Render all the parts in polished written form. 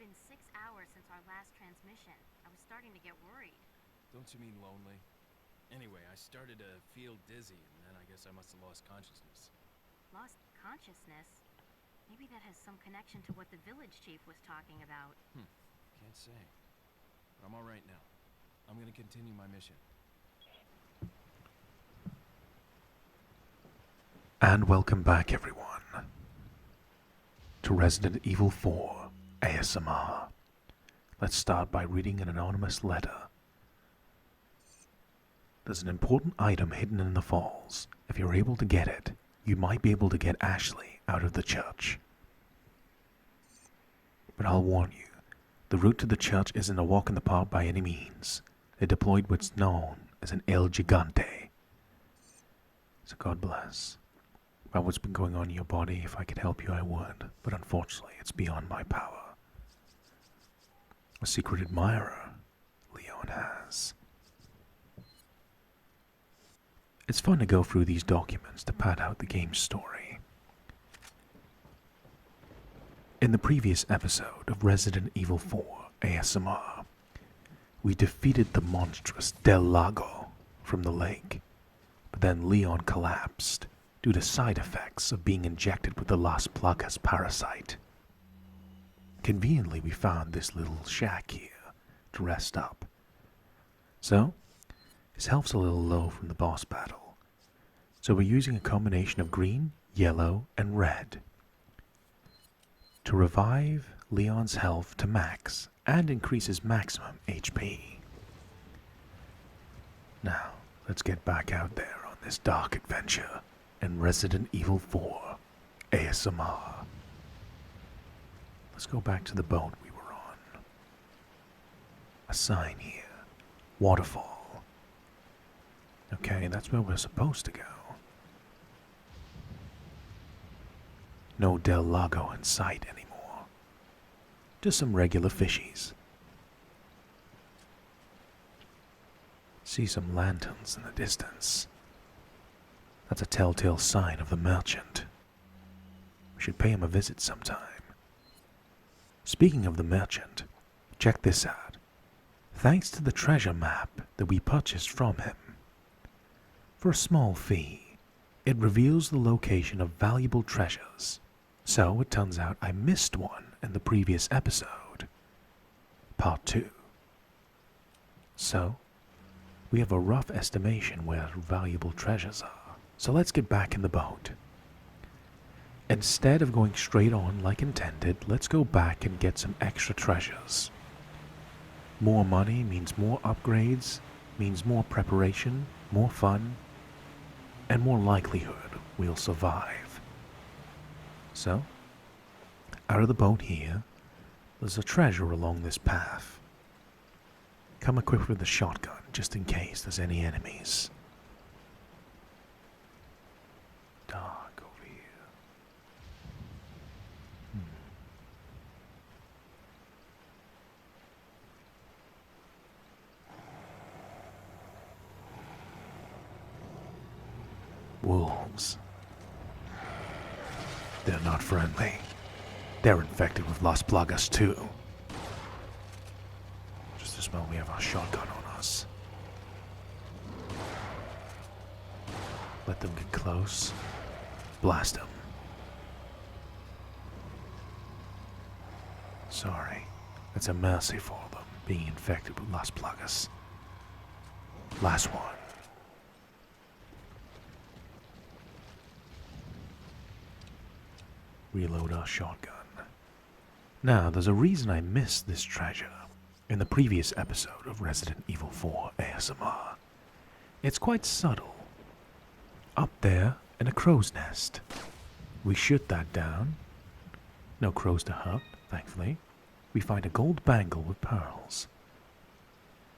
been 6 hours since our last transmission. I was starting to get worried. Don't you mean lonely? Anyway, I started to feel dizzy, and then I guess I must have lost consciousness. Lost consciousness? Maybe that has some connection to what the village chief was talking about. Can't say. But I'm alright now. I'm gonna continue my mission. And welcome back, everyone, to Resident Evil 4 ASMR. Let's start by reading an anonymous letter. There's an important item hidden in the falls. If you're able to get it, you might be able to get Ashley out of the church. But I'll warn you, the route to the church isn't a walk in the park by any means. They deployed what's known as an El Gigante. So God bless. About what's been going on in your body, if I could help you, I would, but unfortunately, it's beyond my power. A secret admirer Leon has. It's fun to go through these documents to pad out the game's story. In the previous episode of Resident Evil 4 ASMR, we defeated the monstrous Del Lago from the lake, but then Leon collapsed due to side effects of being injected with the Las Plagas parasite. Conveniently, we found this little shack here to rest up. So, his health's a little low from the boss battle, so we're using a combination of green, yellow, and red to revive Leon's health to max and increase his maximum HP. Now, let's get back out there on this dark adventure in Resident Evil 4 ASMR. Let's go back to the boat we were on. A sign here. Waterfall. Okay, that's where we're supposed to go. No Del Lago in sight anymore. Just some regular fishies. See some lanterns in the distance. That's a telltale sign of the merchant. We should pay him a visit sometime. Speaking of the merchant, check this out. Thanks to the treasure map that we purchased from him, for a small fee, it reveals the location of valuable treasures. So it turns out I missed one in the previous episode, part 2. So, we have a rough estimation where valuable treasures are. So let's get back in the boat. Instead of going straight on like intended, let's go back and get some extra treasures. More money means more upgrades, means more preparation, more fun, and more likelihood we'll survive. So, out of the boat here, there's a treasure along this path. Come equipped with a shotgun, just in case there's any enemies. Dark over here. Wolves. They're not friendly. They're infected with Las Plagas too. Just as well we have our shotgun on us. Let them get close. Blast them. Sorry. It's a mercy for them being infected with Las Plagas. Last one. Reload our shotgun. Now, there's a reason I missed this treasure in the previous episode of Resident Evil 4 ASMR. It's quite subtle. Up there in a crow's nest. We shoot that down. No crows to hurt, thankfully. We find a gold bangle with pearls.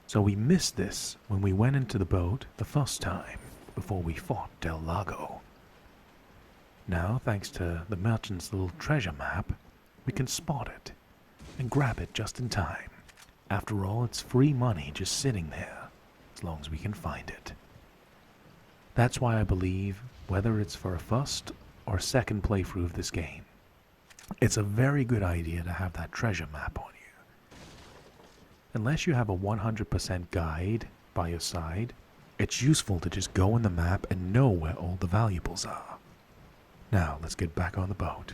So we missed this when we went into the boat the first time, before we fought Del Lago. Now, thanks to the merchant's little treasure map, we can spot it and grab it just in time. After all, it's free money just sitting there, as long as we can find it. That's why I believe, whether it's for a first or second playthrough of this game, it's a very good idea to have that treasure map on you. unless you have a 100% guide by your side, it's useful to just go on the map and know where all the valuables are. Now, let's get back on the boat.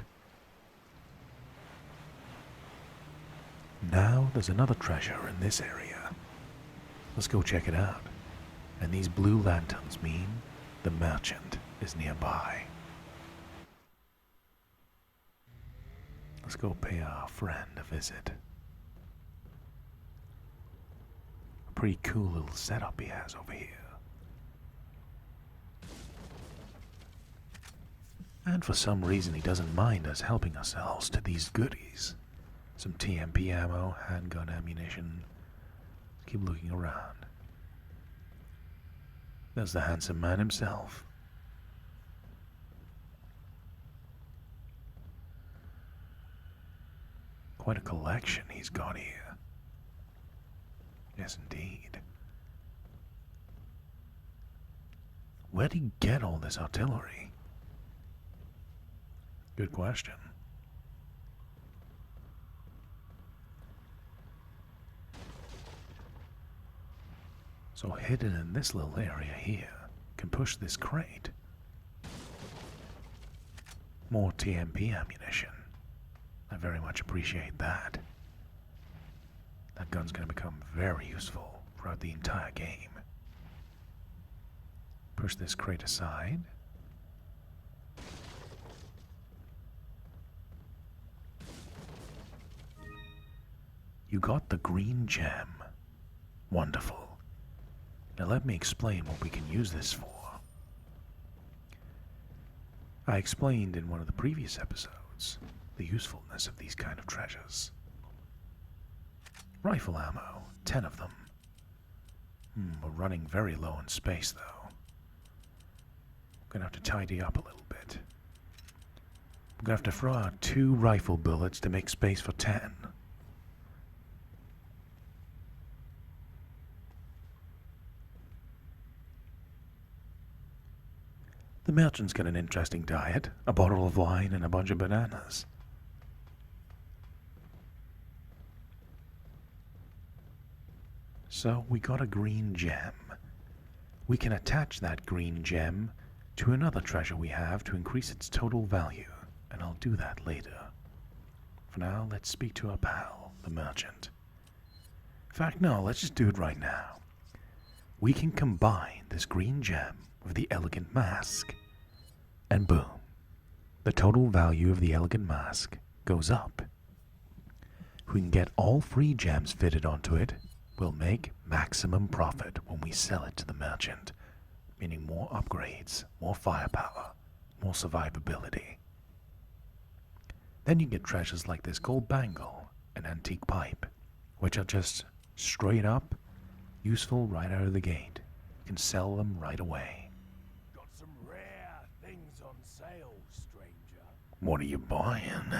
Now, there's another treasure in this area. Let's go check it out. And these blue lanterns mean the merchant is nearby. Let's go pay our friend a visit. A pretty cool little setup he has over here. And for some reason he doesn't mind us helping ourselves to these goodies. Some TMP ammo, handgun ammunition. Let's keep looking around. There's the handsome man himself. Quite a collection he's got here. Yes, indeed. Where'd he get all this artillery? Good question. So hidden in this little area here, can push this crate. More TMP ammunition. I very much appreciate that. That gun's going to become very useful throughout the entire game. Push this crate aside. You got the green gem. Wonderful. Now let me explain what we can use this for. I explained in one of the previous episodes the usefulness of these kind of treasures. Rifle ammo, 10 of them. We're running very low on space though. Gonna have to tidy up a little bit. We're gonna have to throw out 2 rifle bullets to make space for 10. The merchant's got an interesting diet, a bottle of wine and a bunch of bananas. So we got a green gem. We can attach that green gem to another treasure we have to increase its total value, and I'll do that later. For now, let's speak to our pal, the merchant. In fact, no, let's just do it right now. We can combine this green gem with the elegant mask, and boom, the total value of the elegant mask goes up. If we can get all 3 gems fitted onto it, we'll make maximum profit when we sell it to the merchant, meaning more upgrades, more firepower, more survivability. Then you get treasures like this gold bangle and antique pipe, which are just straight up useful right out of the gate. You can sell them right away. Got some rare things on sale, stranger. What are you buying?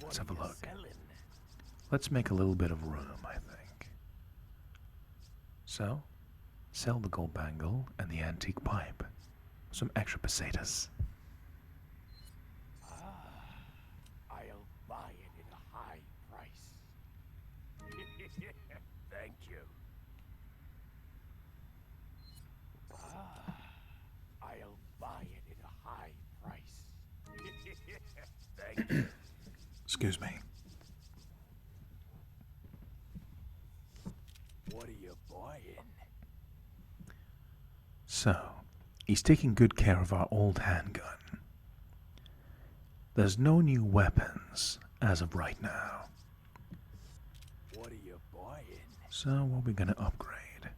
Let's have a look. Let's make a little bit of room, I think. So, sell the gold bangle and the antique pipe. Some extra pesetas. I'll buy it at a high price. Thank you. I'll buy it at a high price. Thank you. Excuse me. What are you buying? So, he's taking good care of our old handgun. There's no new weapons as of right now. What are you buying? So, what are we gonna upgrade?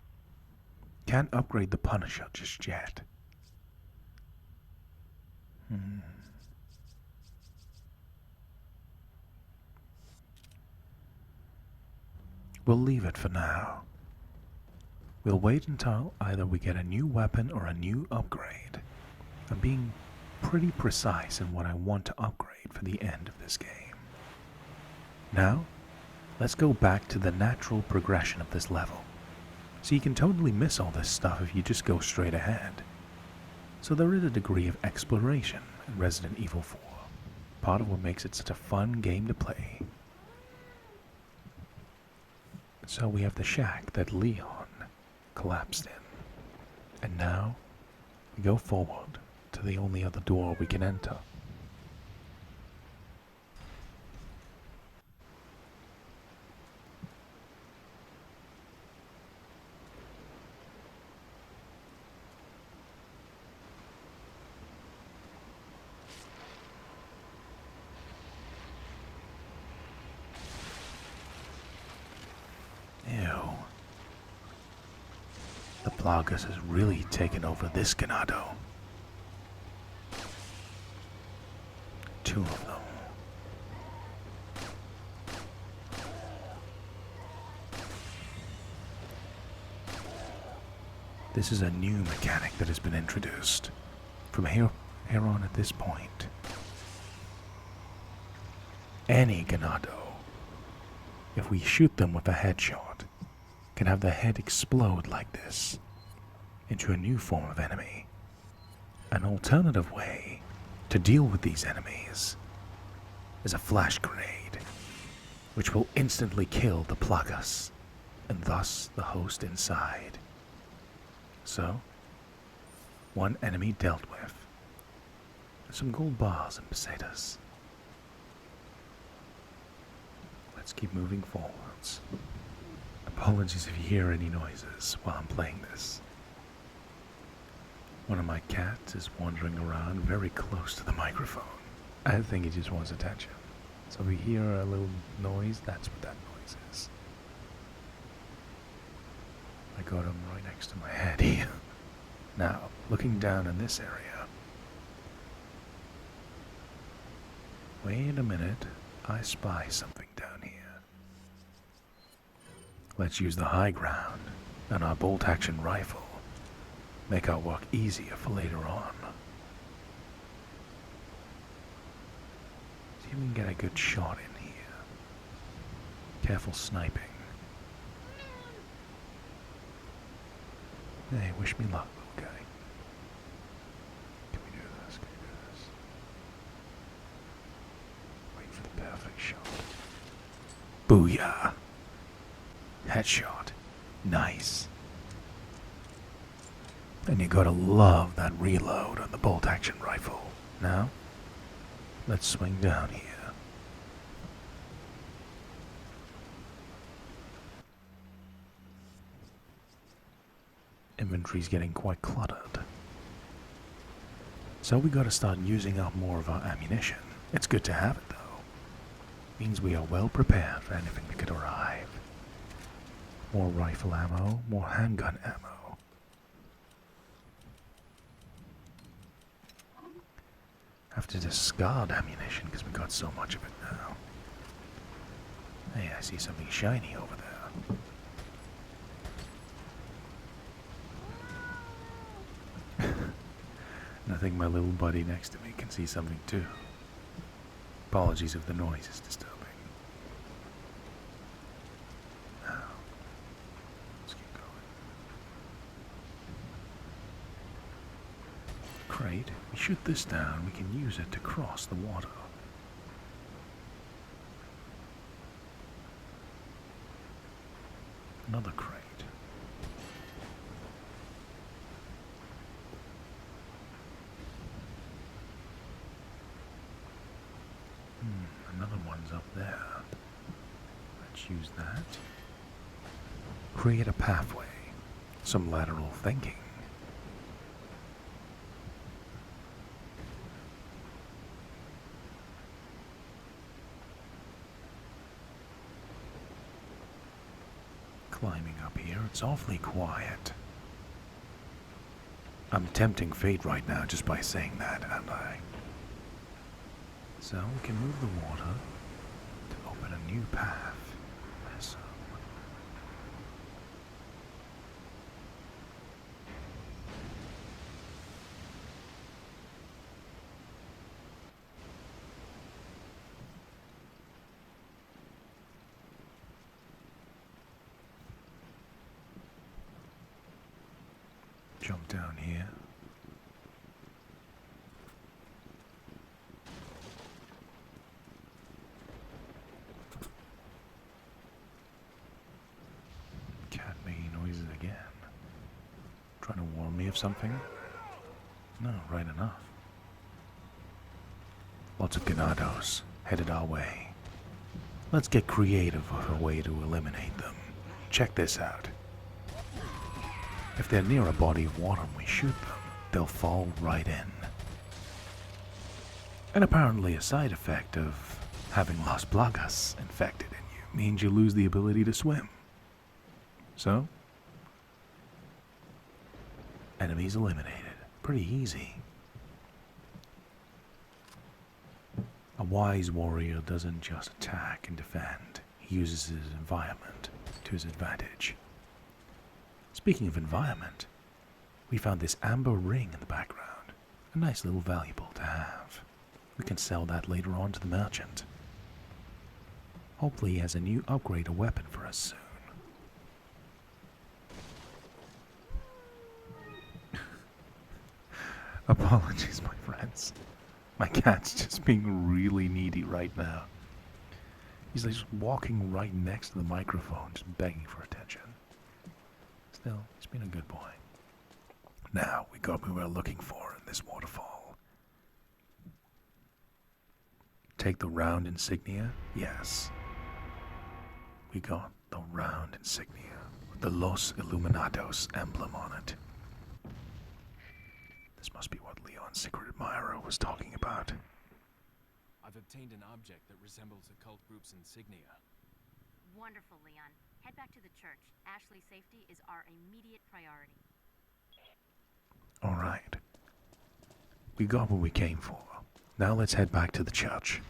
Can't upgrade the Punisher just yet. We'll leave it for now. We'll wait until either we get a new weapon or a new upgrade. I'm being pretty precise in what I want to upgrade for the end of this game. Now, let's go back to the natural progression of this level. So you can totally miss all this stuff if you just go straight ahead. So there is a degree of exploration in Resident Evil 4. Part of what makes it such a fun game to play. So we have the shack that Leon collapsed in. And now we go forward to the only other door we can enter. Ew. The Plagas has really taken over this Ganado. Two of them. This is a new mechanic that has been introduced. From here on at this point, any Ganado, if we shoot them with a headshot, can have the head explode like this into a new form of enemy. An alternative way to deal with these enemies is a flash grenade, which will instantly kill the Plagas, and thus the host inside. So, one enemy dealt with. Some gold bars and pesetas. Let's keep moving forwards. Apologies if you hear any noises while I'm playing this. One of my cats is wandering around very close to the microphone. I think he just wants attention. So if we hear a little noise, that's what that noise is. I got him right next to my head here. Now, looking down in this area. Wait a minute, I spy something down here. Let's use the high ground and our bolt-action rifle. Make our work easier for later on. See if we can get a good shot in here. Careful sniping. Hey, wish me luck, little guy. Can we do this? Can we do this? Wait for the perfect shot. Booyah! Headshot. Nice. And you gotta love that reload on the bolt-action rifle. Now, let's swing down here. Inventory's getting quite cluttered. So we gotta start using up more of our ammunition. It's good to have it, though. Means we are well prepared for anything that could arrive. More rifle ammo, more handgun ammo. Have to discard ammunition because we got so much of it now. Hey, I see something shiny over there. And I think my little buddy next to me can see something too. Apologies if the noise is disturbing. Now, let's keep going. Crate. We shoot this down, we can use it to cross the water. Another crate. Another one's up there. Let's use that. Create a pathway. Some lateral thinking. Climbing up here, it's awfully quiet. I'm tempting fate right now just by saying that, aren't I? So we can move the water to open a new path. Awesome. Jump down here. warn me of something? No, right enough. Lots of ganados headed our way. Let's get creative with a way to eliminate them. Check this out. If they're near a body of water and we shoot them, they'll fall right in. And apparently a side effect of having Las Plagas infected in you means you lose the ability to swim. So, enemies eliminated. Pretty easy. A wise warrior doesn't just attack and defend. He uses his environment to his advantage. Speaking of environment, we found this amber ring in the background. A nice little valuable to have. We can sell that later on to the merchant. Hopefully he has a new upgrade or weapon for us soon. Apologies, my friends. My cat's just being really needy right now. He's like just walking right next to the microphone, just begging for attention. Still, he's been a good boy. Now, we got what we were looking for in this waterfall. Take the round insignia? Yes. We got the round insignia with the Los Illuminados emblem on it. This must be what Leon's secret admirer was talking about. I've obtained an object that resembles the cult group's insignia. Wonderful, Leon. Head back to the church. Ashley's safety is our immediate priority. Alright. We got what we came for. Now let's head back to the church.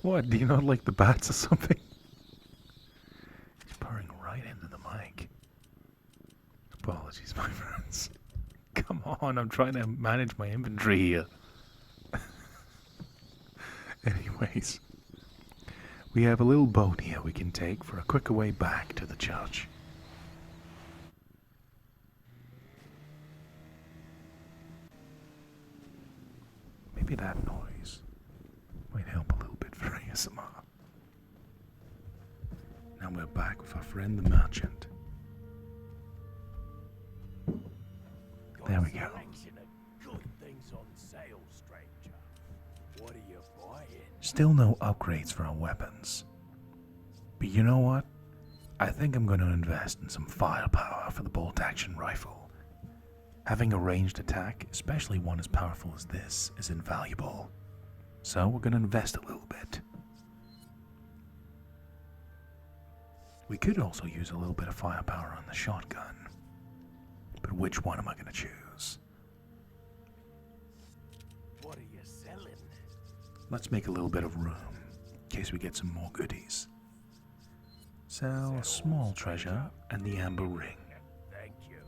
What? Do you not like the bats or something? He's purring right into the mic. Apologies, my friends. Come on, I'm trying to manage my inventory here. Anyways, we have a little boat here we can take for a quicker way back to the church. Maybe that noise might help a little bit for ASMR. Now we're back with our friend the merchant. There we go. Selection of good things on sale, stranger. What are you buying? Still no upgrades for our weapons. But you know what? I think I'm going to invest in some firepower for the bolt-action rifle. Having a ranged attack, especially one as powerful as this, is invaluable. So we're going to invest a little bit. We could also use a little bit of firepower on the shotgun. But which one am I going to choose? What are you selling? Let's make a little bit of room, in case we get some more goodies. Sell a small treasure and the amber ring. Thank you.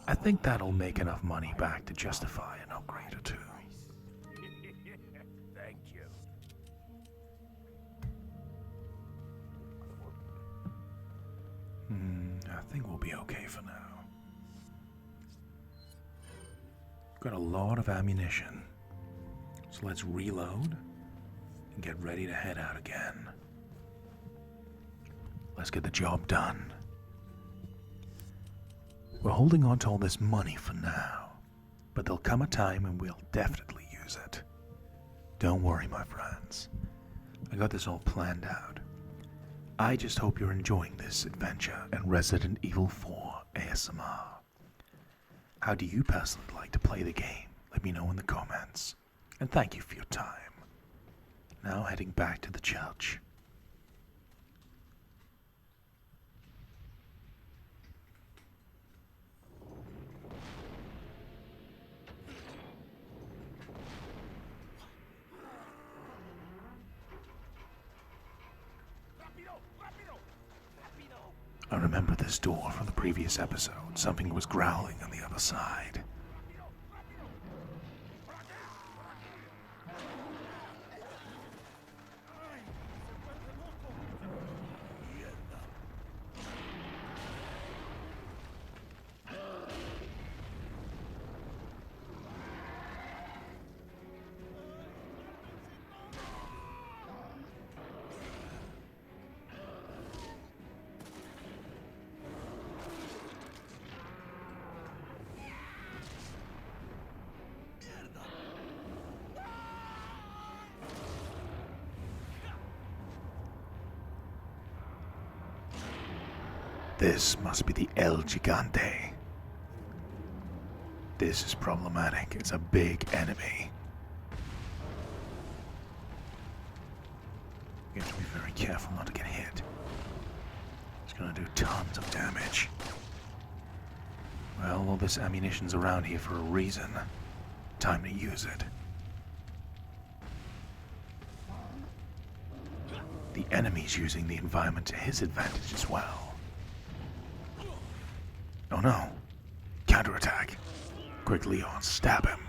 I think that'll make enough money back to justify an upgrade or two. Thank you. I think we'll be okay for now. Got a lot of ammunition. So let's reload and get ready to head out again. Let's get the job done. We're holding on to all this money for now, but there'll come a time when we'll definitely use it. Don't worry, my friends. I got this all planned out. I just hope you're enjoying this adventure in Resident Evil 4 ASMR. How do you personally like to play the game? Let me know in the comments. And thank you for your time. Now heading back to the church. I remember this door from the previous episode. Something was growling on the other side. This must be the El Gigante. This is problematic. It's a big enemy. You have to be very careful not to get hit. It's gonna do tons of damage. Well, all this ammunition's around here for a reason. Time to use it. The enemy's using the environment to his advantage as well. Oh no. Counterattack. Quick, Leon, stab him.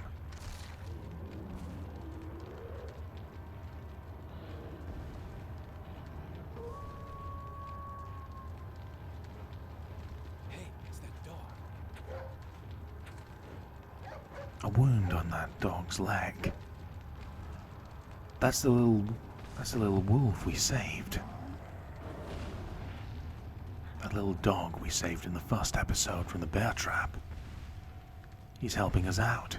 Hey, it's that dog. A wound on that dog's leg. That's the little wolf we saved. That little dog we saved in the first episode from the bear trap. He's helping us out.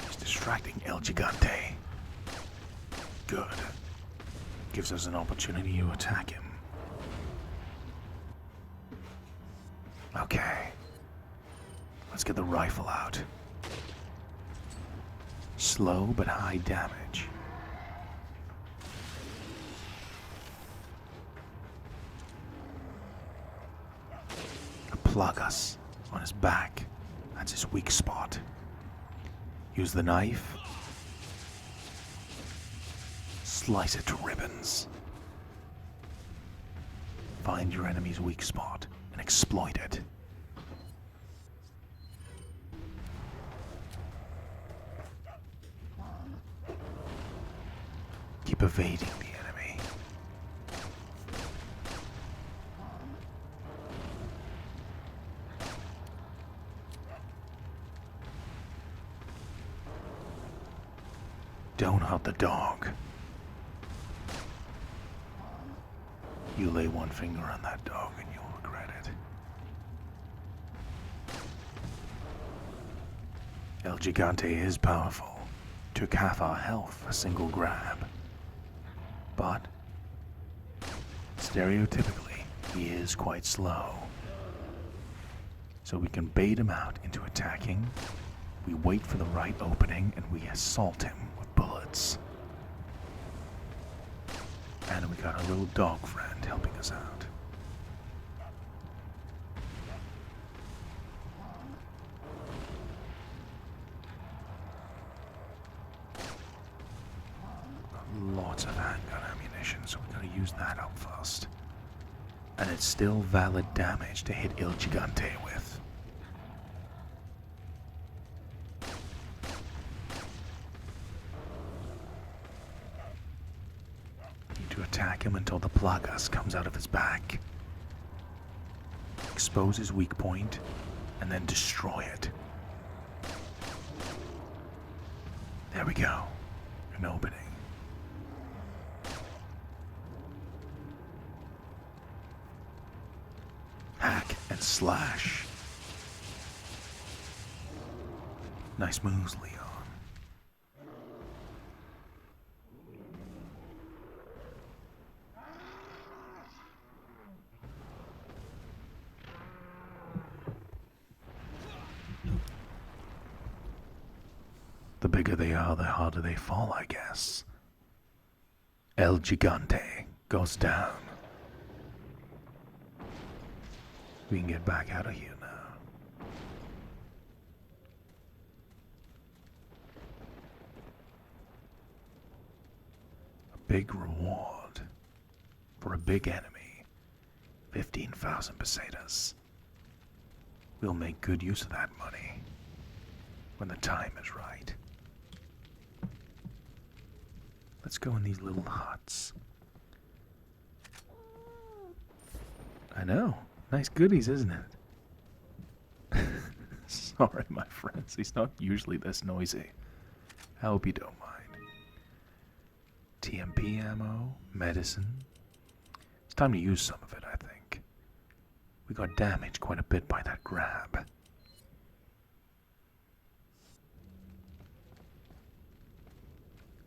He's distracting El Gigante. Good. Gives us an opportunity to attack him. Okay. Let's get the rifle out. Slow but high damage. Plug us on his back. That's his weak spot. Use the knife. Slice it to ribbons. Find your enemy's weak spot and exploit it. Keep evading the enemy. Don't hurt the dog. You lay one finger on that dog and you'll regret it. El Gigante is powerful. Took half our health a single grab. But, stereotypically, he is quite slow. So we can bait him out into attacking. We wait for the right opening and we assault him with bullets. And we got a little dog friend helping us out. Lots of handgun ammunition, so we gotta use that up first. And it's still valid damage to hit El Gigante with. Need to attack him until the Plagas comes out of his back. Expose his weak point, and then destroy it. There we go. An opening. Hack and slash. Nice moves, Leon. The bigger they are, the harder they fall, I guess. El Gigante goes down. We can get back out of here now. A big reward for a big enemy. 15,000 pesetas. We'll make good use of that money when the time is right. Let's go in these little huts. I know. Nice goodies, isn't it? Sorry, my friends. He's not usually this noisy. I hope you don't mind. TMP ammo, medicine. It's time to use some of it, I think. We got damaged quite a bit by that grab.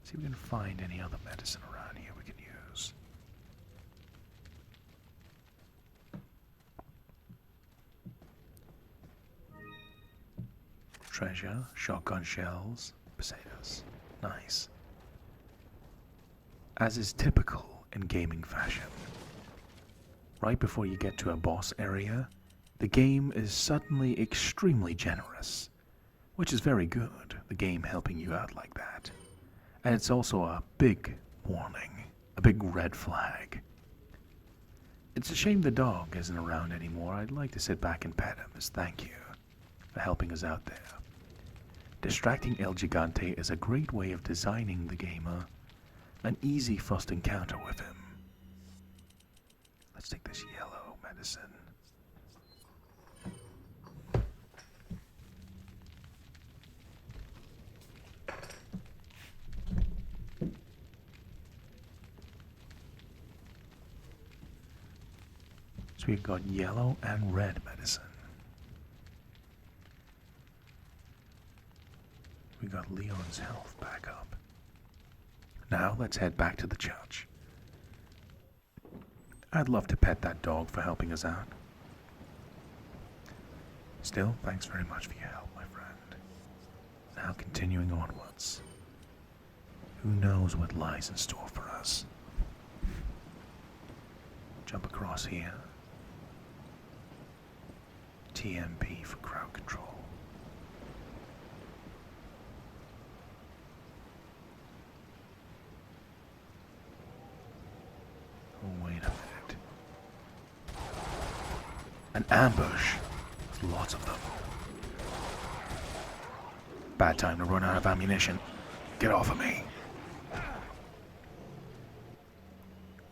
See if we can find any other medicine around here we can use. treasure, shotgun shells, pesetas. Nice. As is typical in gaming fashion, right before you get to a boss area, the game is suddenly extremely generous, which is very good, the game helping you out like that. And it's also a big warning, a big red flag. It's a shame the dog isn't around anymore. I'd like to sit back and pet him as thank you for helping us out there. Distracting El Gigante is a great way of designing the gamer an easy first encounter with him. Let's take this yellow medicine. So we've got yellow and red medicine. We got Leon's health back up. Now let's head back to the church. I'd love to pet that dog for helping us out. Still, thanks very much for your help, my friend. Now continuing onwards. Who knows what lies in store for us? Jump across here. TMP for crowd control. Oh, wait a minute. An ambush. There's lots of them. Bad time to run out of ammunition. Get off of me.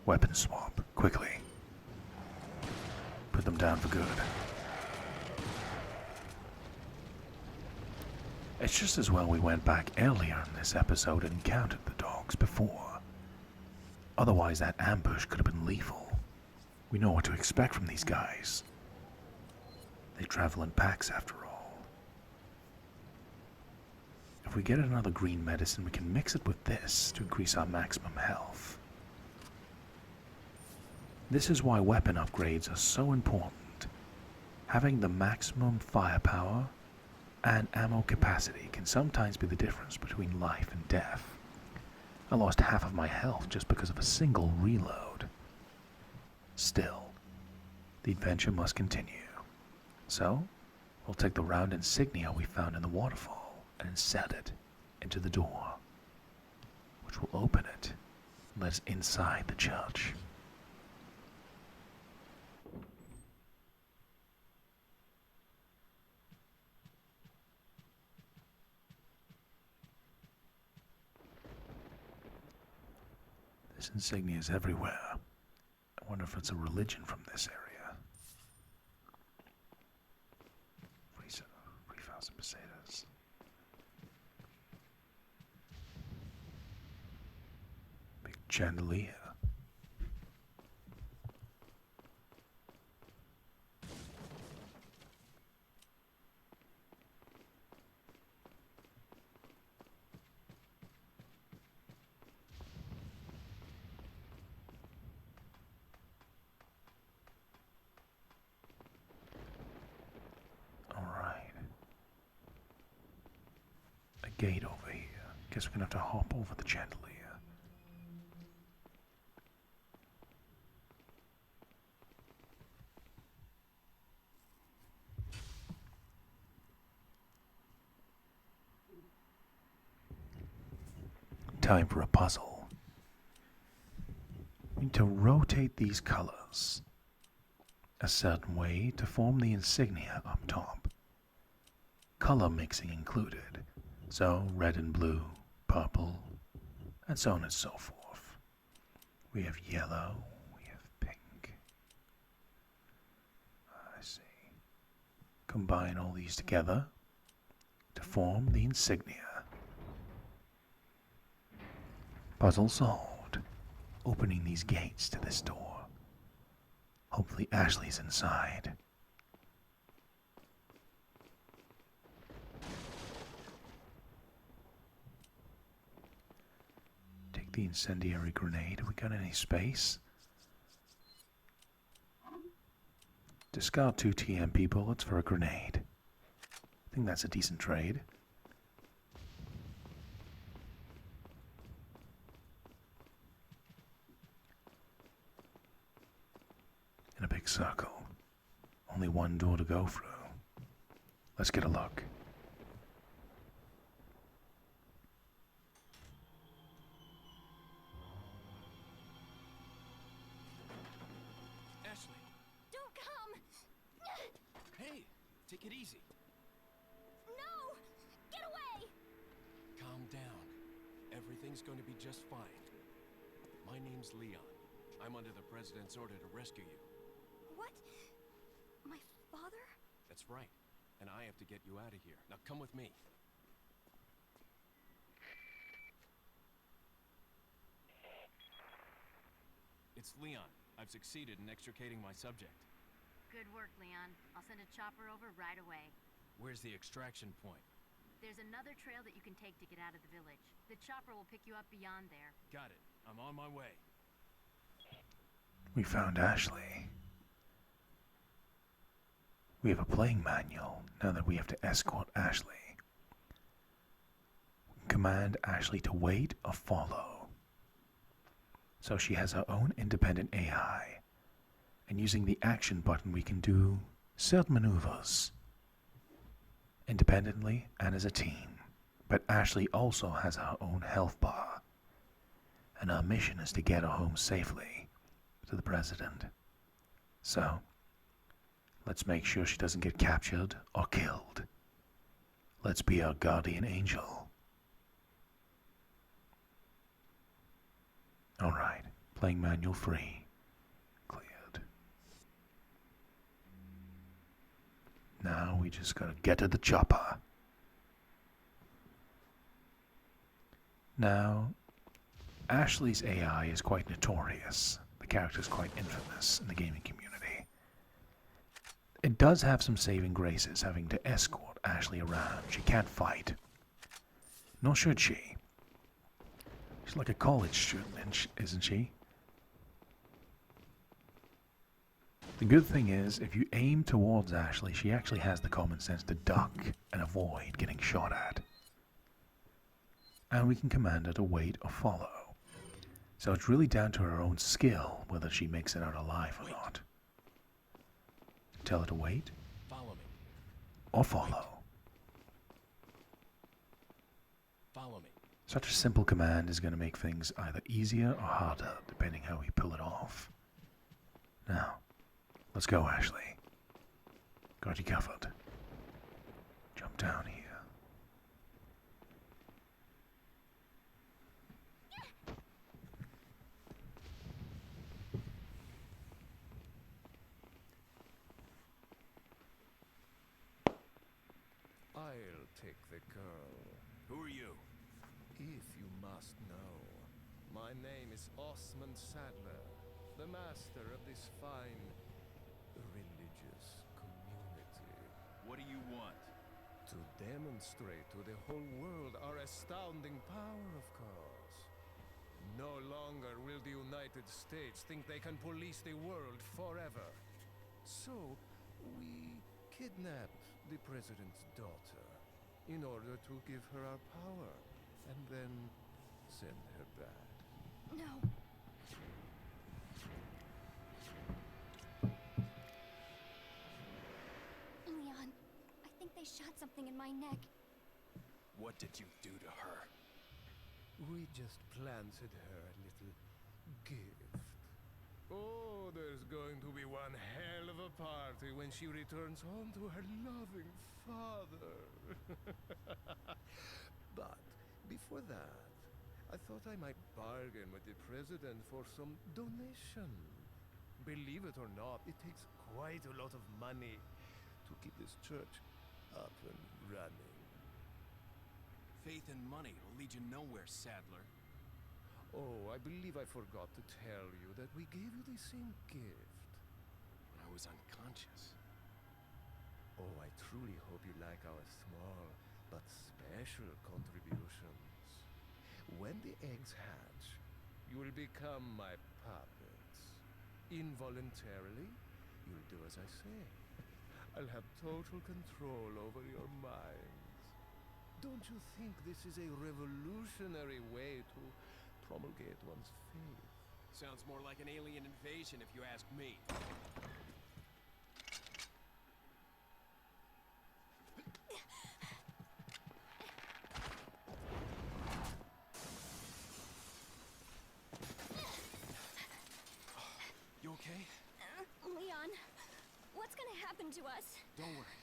Weapon swap, quickly. Put them down for good. It's just as well we went back earlier in this episode and encountered the dogs before. Otherwise that ambush could have been lethal. We know what to expect from these guys. They travel in packs after all. If we get another green medicine, we can mix it with this to increase our maximum health. This is why weapon upgrades are so important. Having the maximum firepower and ammo capacity can sometimes be the difference between life and death. I lost half of my health just because of a single reload. Still, the adventure must continue. So, we'll take the round insignia we found in the waterfall and insert it into the door, which will open it and let us inside the church. This insignia is everywhere. I wonder if it's a religion from this area. 3,000 pesetas. Big chandelier. Gate over here. Guess we're gonna have to hop over the chandelier. Time for a puzzle. We need to rotate these colors a certain way to form the insignia up top. Color mixing included. So, red and blue, purple, and so on and so forth. We have yellow, we have pink. I see. Combine all these together to form the insignia. Puzzle solved. Opening these gates to this door. Hopefully Ashley's inside. The incendiary grenade. Have we got any space? Discard 2 TMP bullets for a grenade. think that's a decent trade. In a big circle. Only one door to go through. Let's get a look. Ashley, Don't come! hey, take it easy. No! Get away! Calm down. Everything's going to be just fine. My name's Leon. I'm under the President's order to rescue you. What? My father? That's right. And I have to get you out of here. Now come with me. It's Leon. I've succeeded in extricating my subject. Good work, Leon. I'll send a chopper over right away. Where's the extraction point? There's another trail that you can take to get out of the village. The chopper will pick you up beyond there. Got it. I'm on my way. We found Ashley. We have a playing manual now that we have to escort Ashley. We can command Ashley to wait or follow. So she has her own independent AI. And using the action button we can do certain maneuvers. Independently and as a team. But Ashley also has her own health bar. And our mission is to get her home safely to the President. So, let's make sure she doesn't get captured or killed. Let's be our guardian angel. Alright, playing manual free. Cleared. Now we just gotta get to the chopper. Now, Ashley's AI is quite notorious. The character is quite infamous in the gaming community. It does have some saving graces, having to escort Ashley around. She can't fight. Nor should she. She's like a college student, isn't she? The good thing is, if you aim towards Ashley, she actually has the common sense to duck and avoid getting shot at. And we can command her to wait or follow. So it's really down to her own skill whether she makes it out alive or not. Tell her to wait Follow me. or follow. Follow me. Such a simple command is going to make things either easier or harder depending how we pull it off. Now, let's go, Ashley. Got you covered. Jump down here. I'll take the girl, Who are you? if you must know. My name is Osman Sadler, the master of this fine religious community. What do you want? To demonstrate to the whole world our astounding power, of course. No longer will the United States think they can police the world forever. So, we kidnapped the president's daughter in order to give her our power and then send her back. No. Leon, I think they shot something in my neck. What did you do to her? We just planted her a little gift. Oh, there's going to be one hell of a party when she returns home to her loving father. But before that, I thought I might bargain with the president for some donation. Believe it or not, it takes quite a lot of money to keep this church up and running. Faith and money will lead you nowhere, Sadler. Oh, I believe I forgot to tell you that we gave you the same gift. When I was unconscious. Oh, I truly hope you like our small but special contributions. When the eggs hatch, you will become my puppets. Involuntarily, you'll do as I say. I'll have total control over your minds. Don't you think this is a revolutionary way to promulgate one's faith? Sounds more like an alien invasion if you ask me. You okay? Leon, what's gonna happen to us? Don't worry.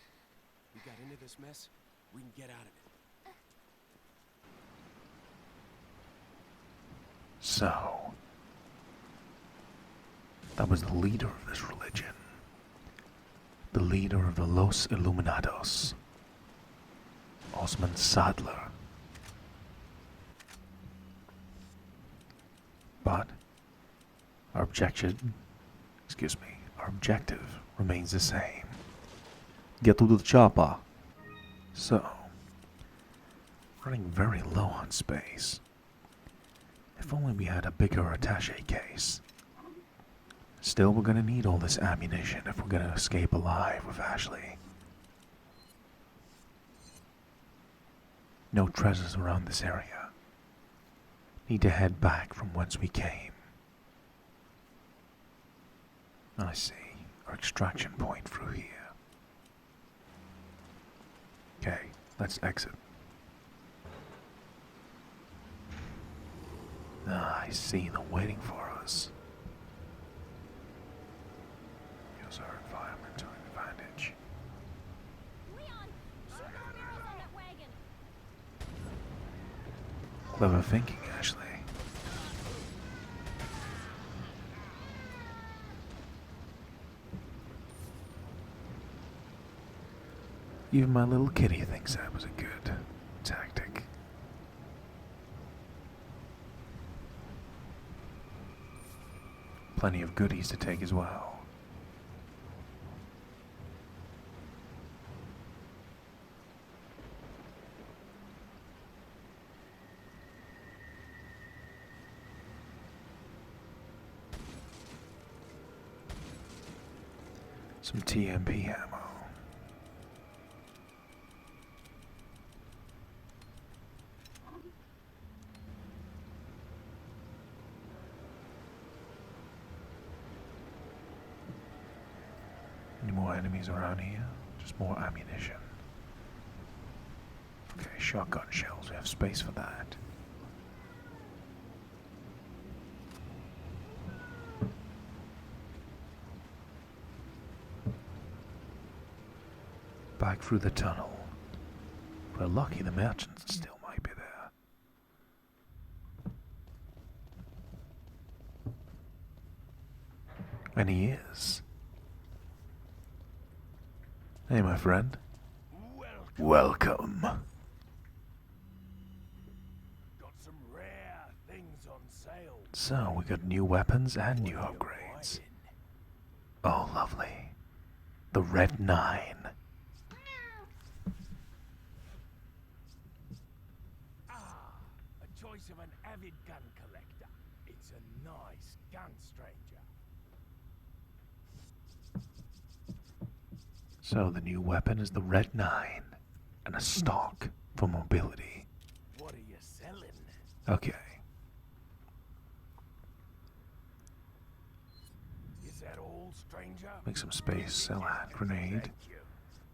We got into this mess, we can get out of it. So, that was the leader of this religion. The leader of the Los Illuminados. Osman Sadler. But, our objective remains the same. Get to the chopper. So, running very low on space. If only we had a bigger attaché case. Still, we're gonna need all this ammunition if we're gonna escape alive with Ashley. No treasures around this area. Need to head back from whence we came. I see. Our extraction point through here. Okay, let's exit. I see them waiting for us. Use our environment to advantage. Leon, shoot those barrels on that wagon. Clever thinking, Ashley. Even my little kitty thinks that was a good tactic. Plenty of goodies to take as well. Some TMP ammo. Any more enemies around here? Just more ammunition. Okay, shotgun shells. We have space for that. Back through the tunnel. We're lucky the merchants still might be there. And he is. Hey, my friend. Welcome. Got some rare things on sale. So, we got new weapons and new upgrades. Oh, lovely. The Red 9. A choice of an avid gun collector. It's a nice gun, stranger. So, the new weapon is the Red 9 and a stock for mobility. What are you selling? Okay. Is that all, stranger? Make some space, sell a hand grenade, Thank you.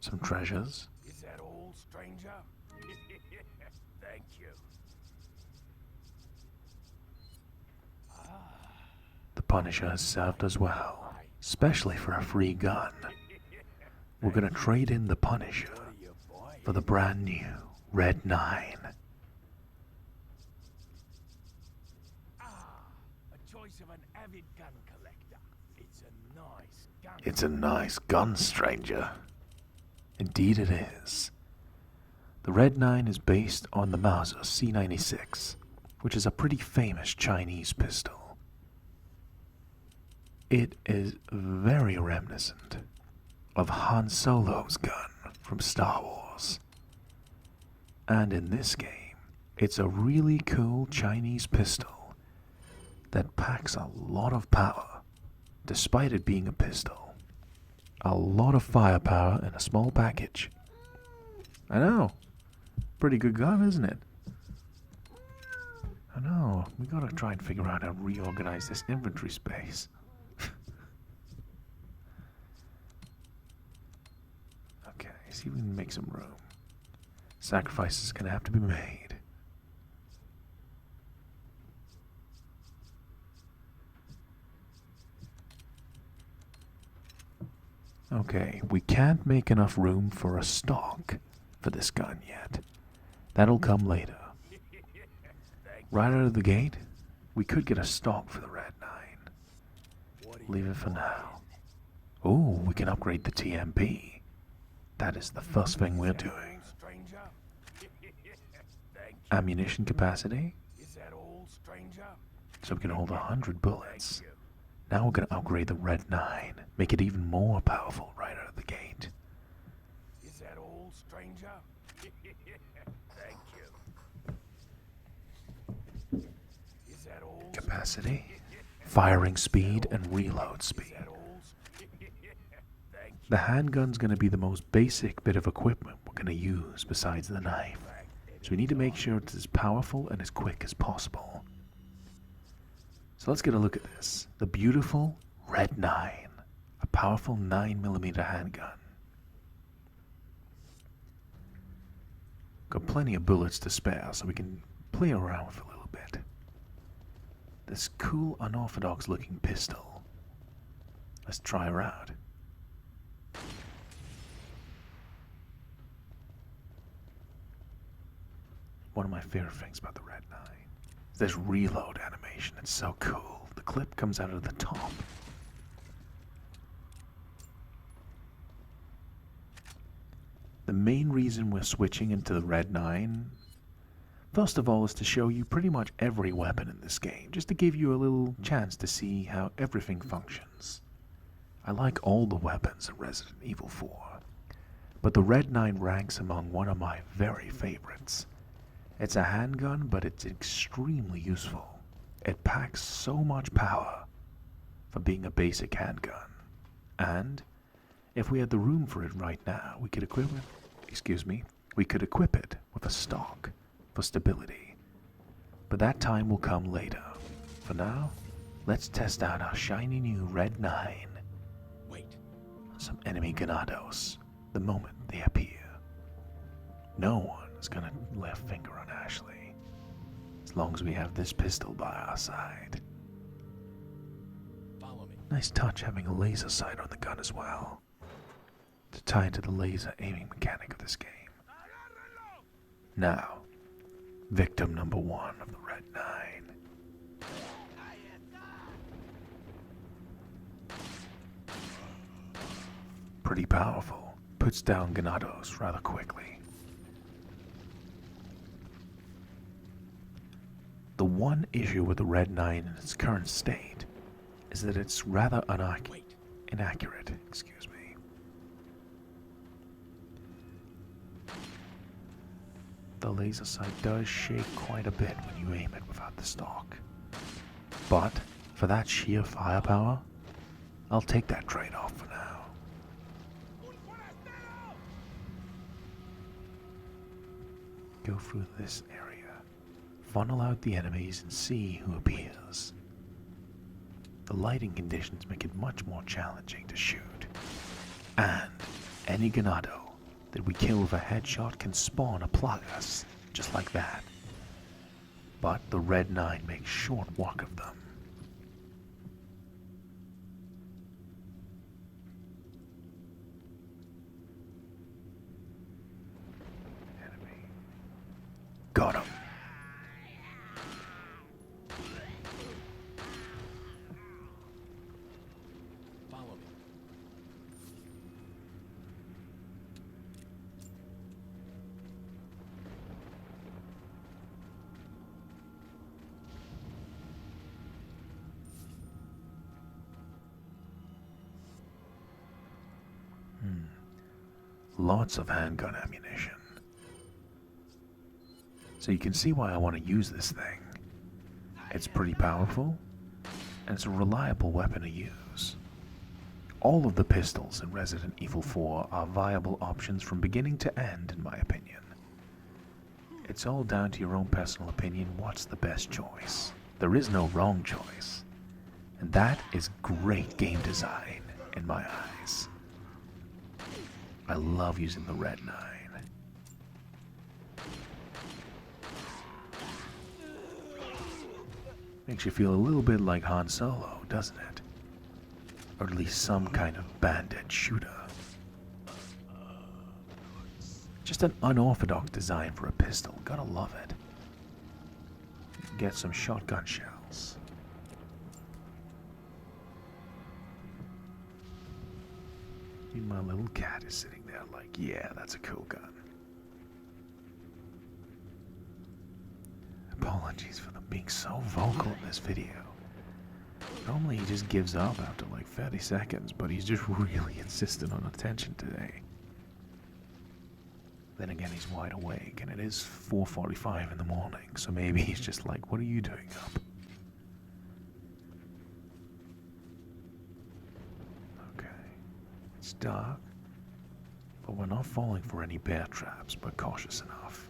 some treasures. Is that all, stranger? Thank you. The Punisher has served us well, especially for a free gun. We're gonna trade in the Punisher What are you buying? for the brand new Red 9. A choice of an avid gun collector. It's a nice gun. It's a nice gun, stranger. Indeed it is. The Red 9 is based on the Mauser C96, which is a pretty famous Chinese pistol. It is very reminiscent of Han Solo's gun from Star Wars. And in this game, it's a really cool Chinese pistol that packs a lot of power, despite it being a pistol. A lot of firepower in a small package. I know. Pretty good gun, isn't it? I know. We gotta try and figure out how to reorganize this inventory space. Okay, see if we can make some room. Sacrifice is gonna have to be made. Okay, we can't make enough room for a stock for this gun yet. That'll come later. Right out of the gate, we could get a stock for the Red 9. Leave it for now. Oh, we can upgrade the TMP. That is the first thing we're doing. Stranger? Thank you. Ammunition capacity, Is that all, stranger? so we can hold 100 bullets. Thank you. Now we're going to upgrade the Red 9, make it even more powerful right out of the gate. Is that all, stranger? Thank you. Is that all? Capacity, firing speed, and reload speed. Is that all? Thank The handgun's going to be the most basic bit of equipment we're going to use besides the knife. So we need to make sure it's as powerful and as quick as possible. So let's get a look at this. The beautiful Red 9. A powerful 9mm handgun. Got plenty of bullets to spare, so we can play around with a little bit. This cool, unorthodox looking pistol. Let's try her out. One of my favorite things about the Red 9 is this reload animation. It's so cool. The clip comes out of the top. The main reason we're switching into the Red 9, first of all, is to show you pretty much every weapon in this game, just to give you a little chance to see how everything functions. I like all the weapons in Resident Evil 4, but the Red 9 ranks among one of my very favorites. It's a handgun, but it's extremely useful. It packs so much power for being a basic handgun. And if we had the room for it right now, we could equip it with a stock for stability. But that time will come later. For now, let's test out our shiny new Red 9. Wait. Some enemy ganados the moment they appear. No one is gonna lay a finger on Ashley, as long as we have this pistol by our side. Follow me. Nice touch having a laser sight on the gun as well, to tie into the laser aiming mechanic of this game. Now, victim number 1 of the Red 9. Pretty powerful. Puts down ganados rather quickly. The one issue with the Red 9 in its current state is that it's rather inaccurate. Excuse me. The laser sight does shake quite a bit when you aim it without the stock. But for that sheer firepower, I'll take that trade-off for now. Go through this area. Funnel out the enemies and see who appears. The lighting conditions make it much more challenging to shoot. And any ganado that we kill with a headshot can spawn a Plagas, just like that. But the Red 9 makes short work of them. Enemy. Got him. Follow me. Lots of handgun ammunition. So you can see why I want to use this thing. It's pretty powerful, and it's a reliable weapon to use. All of the pistols in Resident Evil 4 are viable options from beginning to end, in my opinion. It's all down to your own personal opinion what's the best choice. There is no wrong choice. And that is great game design in my eyes. I love using the Red 9. Makes you feel a little bit like Han Solo, doesn't it? Or at least some kind of bandit shooter. Just an unorthodox design for a pistol, gotta love it. Get some shotgun shells. And my little cat is sitting there like, yeah, that's a cool gun. Apologies for them being so vocal in this video. Normally he just gives up after like 30 seconds, but he's just really insistent on attention today. Then again, he's wide awake, and it is 4:45 in the morning, so maybe he's just like, what are you doing up? Okay, it's dark, but we're not falling for any bear traps, but cautious enough.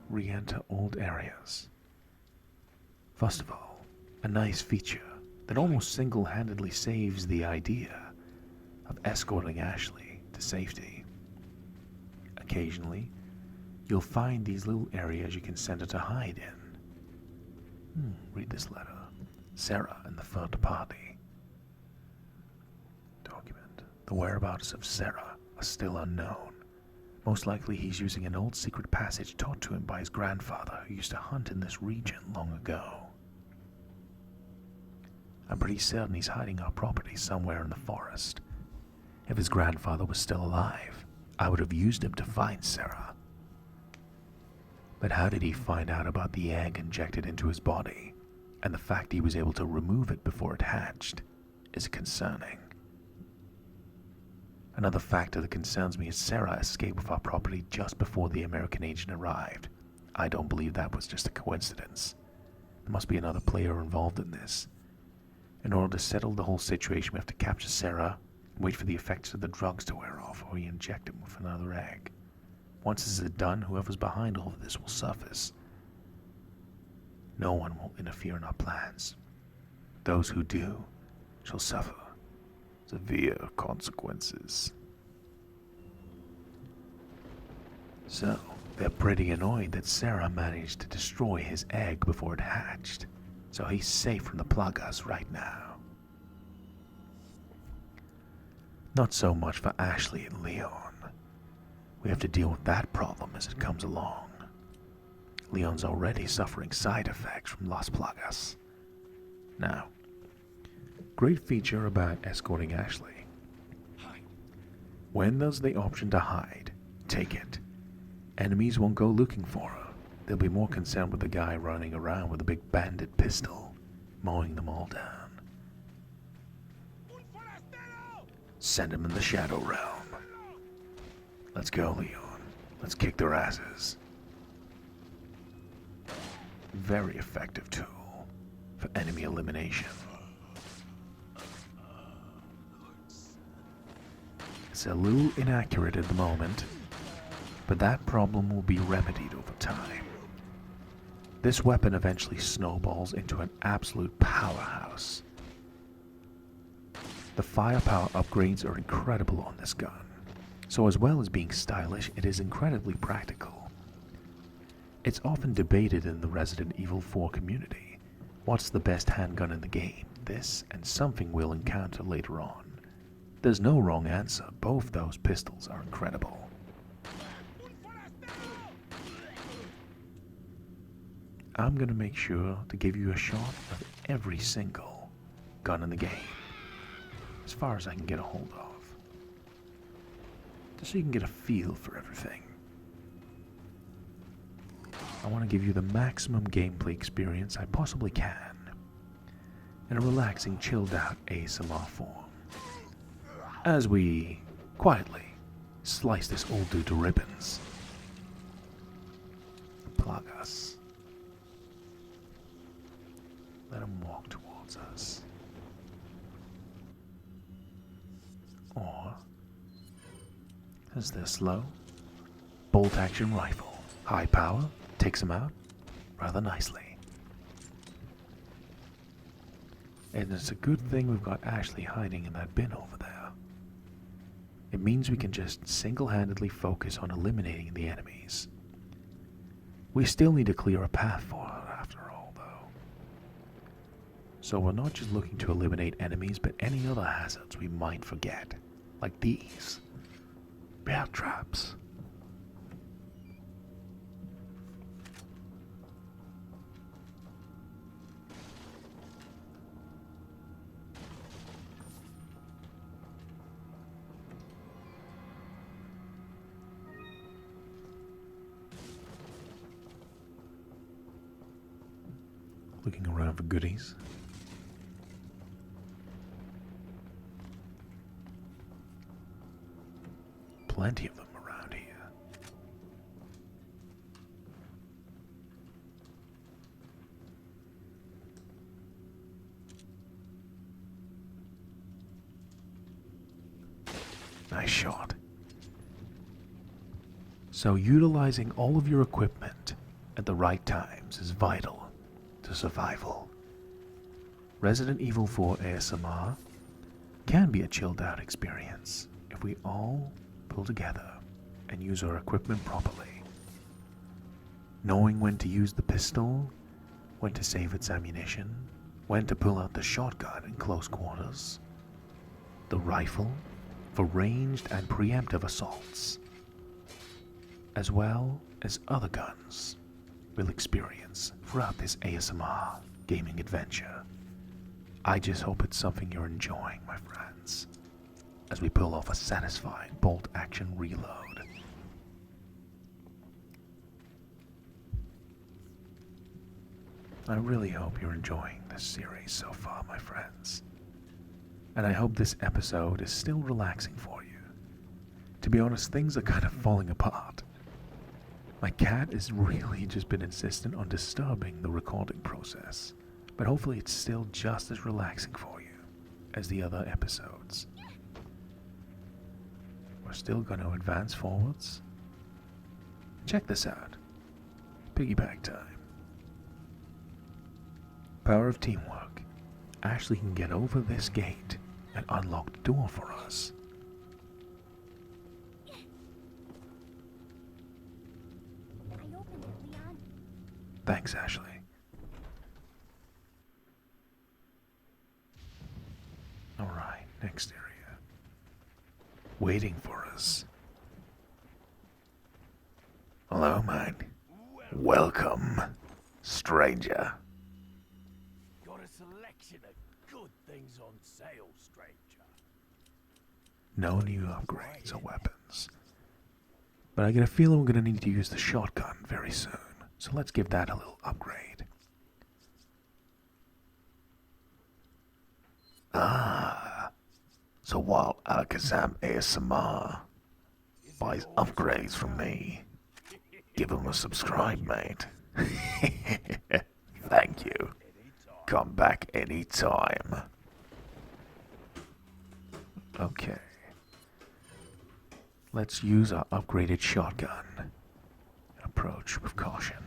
Re-enter old areas. First of all, a nice feature that almost single-handedly saves the idea of escorting Ashley to safety. Occasionally, you'll find these little areas you can send her to hide in. Read this letter. Sarah and the third party. Document. The whereabouts of Sarah are still unknown. Most likely he's using an old secret passage taught to him by his grandfather who used to hunt in this region long ago. I'm pretty certain he's hiding our property somewhere in the forest. If his grandfather was still alive, I would have used him to find Sarah. But how did he find out about the egg injected into his body, and the fact he was able to remove it before it hatched is concerning. Another factor that concerns me is Sarah escaped with our property just before the American agent arrived. I don't believe that was just a coincidence. There must be another player involved in this. In order to settle the whole situation, we have to capture Sarah, wait for the effects of the drugs to wear off, or we inject him with another egg. Once this is done, whoever's behind all of this will surface. No one will interfere in our plans. Those who do shall suffer severe consequences. So, they're pretty annoyed that Sarah managed to destroy his egg before it hatched, so he's safe from the Plagas right now. Not so much for Ashley and Leon. We have to deal with that problem as it comes along. Leon's already suffering side effects from Las Plagas. Now, great feature about escorting Ashley. When there's the option to hide, take it. Enemies won't go looking for her. They'll be more concerned with the guy running around with a big bandit pistol, mowing them all down. Send him in the Shadow Realm. Let's go, Leon. Let's kick their asses. Very effective tool for enemy elimination. It's a little inaccurate at the moment, but that problem will be remedied over time. This weapon eventually snowballs into an absolute powerhouse. The firepower upgrades are incredible on this gun, so as well as being stylish, it is incredibly practical. It's often debated in the Resident Evil 4 community. What's the best handgun in the game? This and something we'll encounter later on. There's no wrong answer, both those pistols are incredible. I'm gonna make sure to give you a shot of every single gun in the game, as far as I can get a hold of, just so you can get a feel for everything. I want to give you the maximum gameplay experience I possibly can, in a relaxing, chilled out ASMR form, as we quietly slice this old dude to ribbons. Plug us. Let him walk towards us. Or, as their slow, bolt-action rifle, high power, takes him out rather nicely. And it's a good thing we've got Ashley hiding in that bin over there. It means we can just single-handedly focus on eliminating the enemies. We still need to clear a path for her after all, though. So we're not just looking to eliminate enemies, but any other hazards we might forget, like these bear traps. Looking around for goodies. Plenty of them around here. Nice shot. So utilizing all of your equipment at the right times is vital to survival. Resident Evil 4 ASMR can be a chilled out experience if we all pull together and use our equipment properly. Knowing when to use the pistol, when to save its ammunition, when to pull out the shotgun in close quarters, the rifle for ranged and preemptive assaults, as well as other guns we'll experience throughout this ASMR gaming adventure. I just hope it's something you're enjoying, my friends, as we pull off a satisfying bolt-action reload. I really hope you're enjoying this series so far, my friends. And I hope this episode is still relaxing for you. To be honest, things are kind of falling apart. My cat has really just been insistent on disturbing the recording process, but hopefully it's still just as relaxing for you as the other episodes. We're still going to advance forwards. Check this out. Piggyback time. Power of teamwork. Ashley can get over this gate and unlock the door for us. Thanks, Ashley. Alright, next area. Waiting for us. Hello, mate. Welcome, stranger. Got a selection of good things on sale, stranger. No new upgrades or weapons. But I get a feeling we're going to need to use the shotgun very soon. So let's give that a little upgrade. Ah, so while Alakazam ASMR buys upgrades from me, give him a subscribe, mate. Thank you. Come back anytime. Okay. Let's use our upgraded shotgun and approach with caution.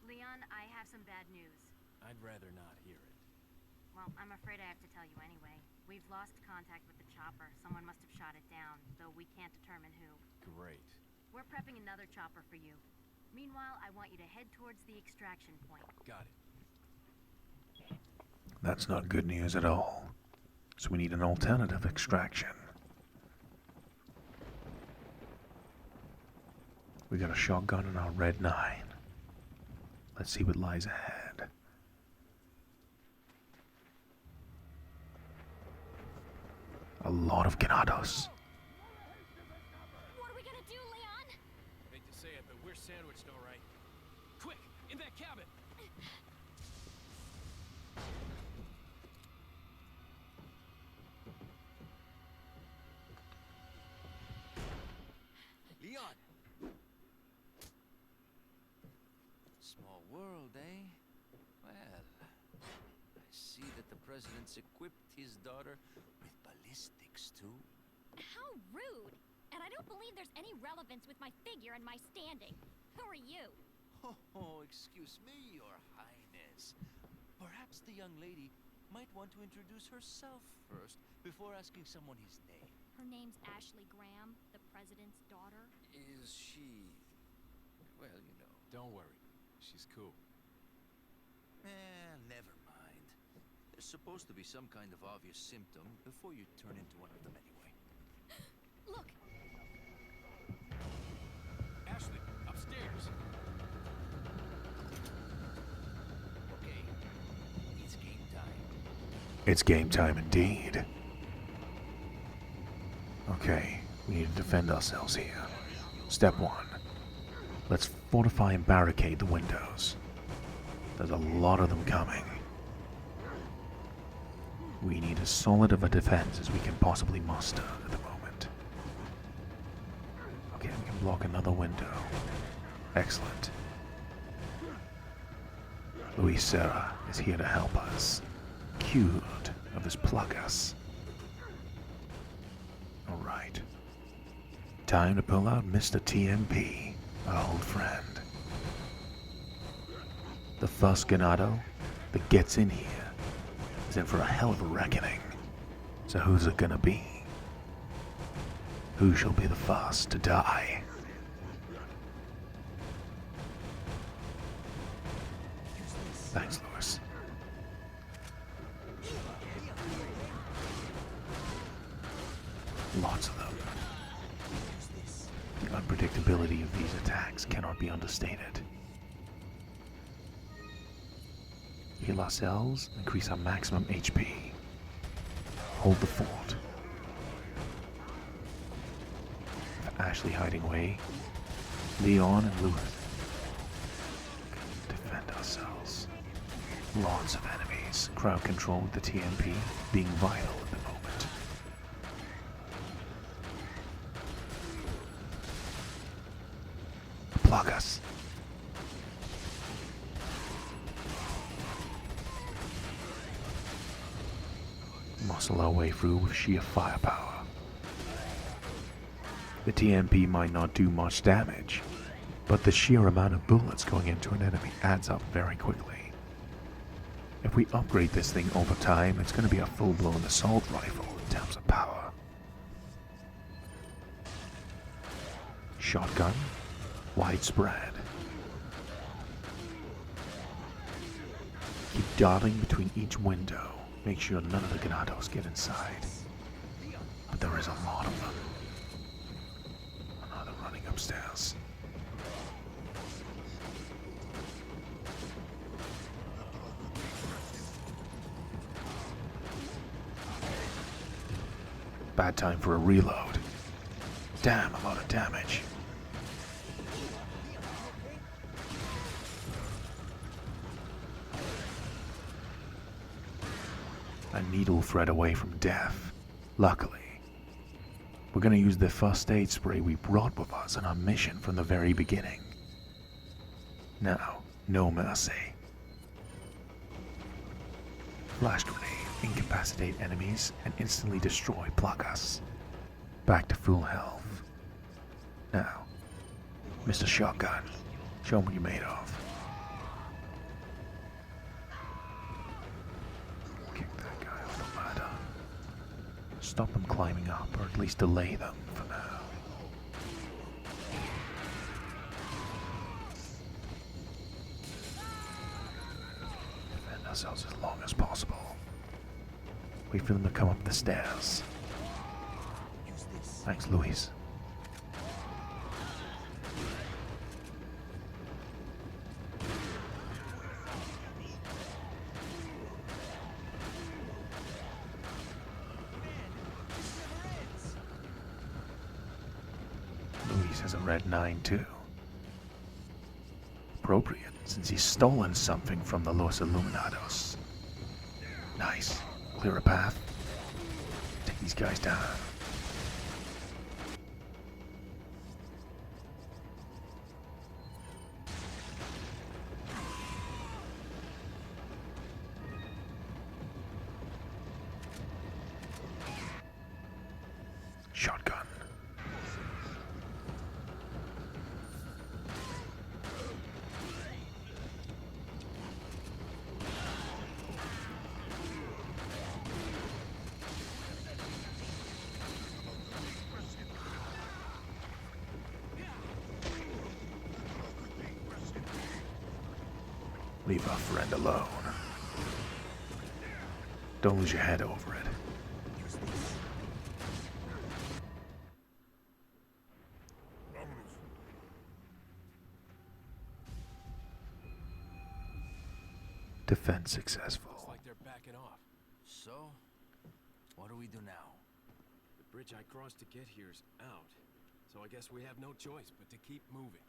Leon, I have some bad news. I'd rather not hear it. Well, I'm afraid I have to tell you anyway. We've lost contact with the chopper. Someone must have shot it down, though we can't determine who. Great. We're prepping another chopper for you. Meanwhile, I want you to head towards the extraction point. Got it. That's not good news at all. So we need an alternative extraction. We got a shotgun in our red 9. Let's see what lies ahead. A lot of ganados. What are we gonna do, Leon? Hate to say it, but we're sandwiched all right. Quick, in that cabin! president's equipped his daughter with ballistics, too. How rude! And I don't believe there's any relevance with my figure and my standing. Who are you? Oh, excuse me, Your Highness. Perhaps the young lady might want to introduce herself first before asking someone his name. Her name's Ashley Graham, the president's daughter. Is she... well, you know. Don't worry. She's cool. Never mind. There's supposed to be some kind of obvious symptom before you turn into one of them anyway. Look! Ashley, upstairs. Okay, it's game time. It's game time indeed. Okay, we need to defend ourselves here. Step 1. Let's fortify and barricade the windows. There's a lot of them coming. We need as solid of a defense as we can possibly muster at the moment. Okay, we can block another window. Excellent. Luis Serra is here to help us. Cured of his pluckers. Alright. Time to pull out Mr. TMP, our old friend. The first ganado that gets in here is in for a hell of a reckoning. So who's it gonna be? Who shall be the first to die? Thanks, Lewis. Lots of them. The unpredictability of these attacks cannot be understated. Heal ourselves, increase our maximum HP. Hold the fort. With Ashley hiding away, Leon and Lewis defend ourselves. Lots of enemies. Crowd control with the TMP being vital at the moment. Plug us. Muscle our way through with sheer firepower. The TMP might not do much damage, but the sheer amount of bullets going into an enemy adds up very quickly. If we upgrade this thing over time, it's going to be a full-blown assault rifle in terms of power. Shotgun, widespread. Keep darting between each window. Make sure none of the ganados get inside. But there is a lot of them. Another running upstairs. Bad time for a reload. Damn, a lot of damage. A needle thread away from death. Luckily, we're going to use the first aid spray we brought with us on our mission from the very beginning. Now, no mercy. Flash grenade, incapacitate enemies and instantly destroy Pluckus. Back to full health. Now, Mr. Shotgun, show them what you're made of. Stop them climbing up, or at least delay them for now. Defend ourselves as long as possible. Wait for them to come up the stairs. Thanks, Luis. Has a red 9 too. Appropriate, since he's stolen something from the Los Illuminados. Nice. Clear a path. Take these guys down. Leave our friend alone. Don't lose your head over it. Defense successful. Looks like they're backing off. So, what do we do now? The bridge I crossed to get here's out. So I guess we have no choice but to keep moving.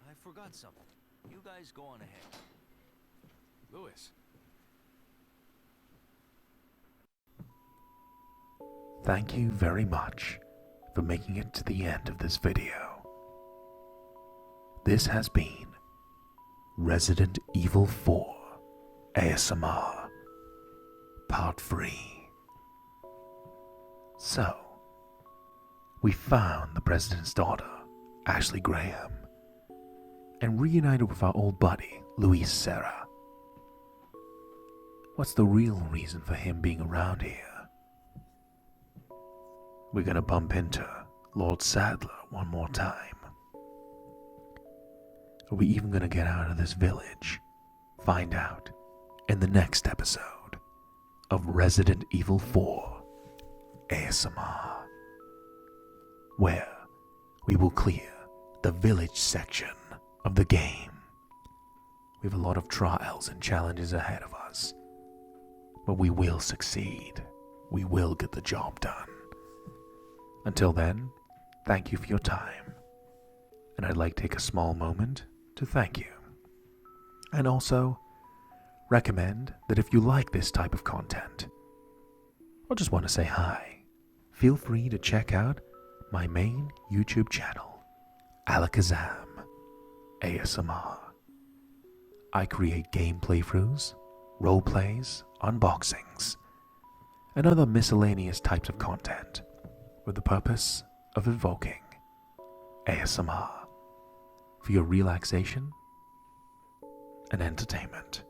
I forgot something. You guys go on ahead. Lewis. Thank you very much for making it to the end of this video. This has been Resident Evil 4 ASMR Part 3. So, we found the President's daughter, Ashley Graham, and reunited with our old buddy, Luis Serra. What's the real reason for him being around here? We're gonna bump into Lord Sadler one more time. Are we even gonna get out of this village? Find out in the next episode of Resident Evil 4 ASMR, where we will clear the village section of the game. We have a lot of trials and challenges ahead of us, but we will succeed. We will get the job done. Until then, thank you for your time, and I'd like to take a small moment to thank you. And also, recommend that if you like this type of content, or just want to say hi, feel free to check out my main YouTube channel, Alakazam ASMR. I create game playthroughs, role plays, unboxings, and other miscellaneous types of content with the purpose of evoking ASMR for your relaxation and entertainment.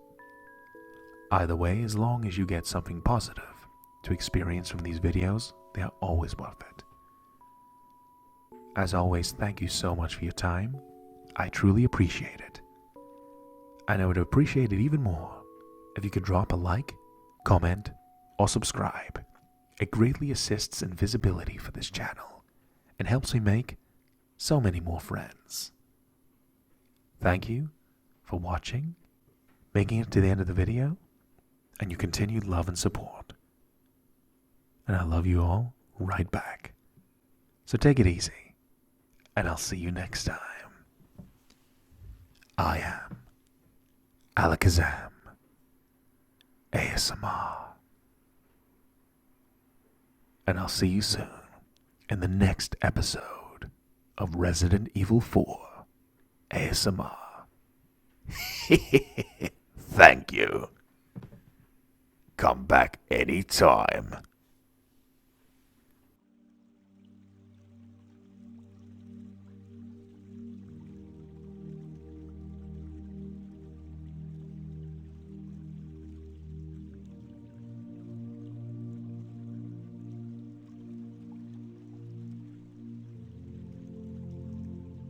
Either way, as long as you get something positive to experience from these videos, they are always worth it. As always, thank you so much for your time. I truly appreciate it. And I would appreciate it even more if you could drop a like, comment, or subscribe. It greatly assists in visibility for this channel and helps me make so many more friends. Thank you for watching, making it to the end of the video, and your continued love and support. And I love you all right back. So take it easy, and I'll see you next time. I am Alakazam ASMR. And I'll see you soon in the next episode of Resident Evil 4 ASMR. Thank you. Come back anytime.